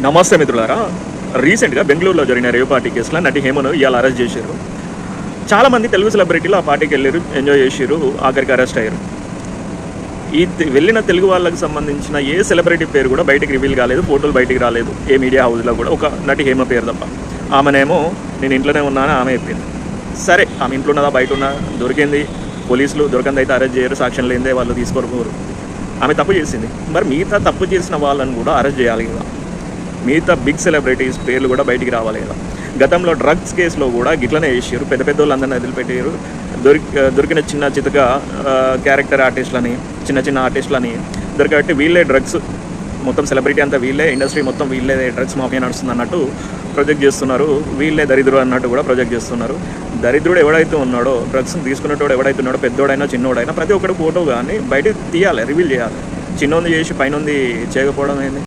నమస్తే మిత్రులారా. రీసెంట్గా బెంగళూరులో జరిగిన రేవ్ పార్టీ కేసులో నటి హేమను ఇవాళ అరెస్ట్ చేశారు. చాలామంది తెలుగు సెలబ్రిటీలు ఆ పార్టీకి వెళ్ళారు, ఎంజాయ్ చేశారు, ఆఖరికి అరెస్ట్ అయ్యారు. వెళ్ళిన తెలుగు వాళ్ళకి సంబంధించిన ఏ సెలబ్రిటీ పేరు కూడా బయటికి రివీల్ కాలేదు, ఫోటోలు బయటికి రాలేదు ఏ మీడియా హౌస్లో కూడా. ఒక నటి హేమ పేరు తప్ప. ఆమెనేమో నేను ఇంట్లోనే ఉన్నానని ఆమె చెప్పింది. సరే, ఆమె ఇంట్లో ఉన్నదా బయట ఉన్నా దొరికింది, పోలీసులు దొరకంది అయితే అరెస్ట్ చేయరు, సాక్ష్యం లేదే వాళ్ళు తీసుకోరు. ఆమె తప్పు చేసింది, మరి మిగతా తప్పు చేసిన వాళ్ళని కూడా అరెస్ట్ చేయాలి కదా. మిగతా బిగ్ సెలబ్రిటీస్ పేర్లు కూడా బయటికి రావాలి కదా. గతంలో డ్రగ్స్ కేసులో కూడా గిట్లనే చేసారు, పెద్ద పెద్ద వాళ్ళందరినీ వదిలిపెట్టారు. దొరికిన చిన్న చితక క్యారెక్టర్ ఆర్టిస్టులని, చిన్న ఆర్టిస్టులని దొరకబట్టి వీళ్ళే డ్రగ్స్, మొత్తం సెలబ్రిటీ అంతా వీళ్ళే, ఇండస్ట్రీ మొత్తం వీళ్ళే డ్రగ్స్ మాఫియా నడుస్తుంది అన్నట్టు ప్రొజెక్ట్ చేస్తున్నారు. వీళ్ళే దరిద్రుడు అన్నట్టు కూడా ప్రొజెక్ట్ చేస్తున్నారు. దరిద్రుడు ఎవడైతే ఉన్నాడో, డ్రగ్స్ తీసుకున్నట్టు ఎవడైతే ఉన్నాడో, పెద్దోడైనా చిన్నోడైనా ప్రతి ఒక్కటి ఫోటో కానీ బయట తీయాలి, రివీల్ చేయాలి. చిన్నోంది చేసి పైన చేయకపోవడం ఏంది?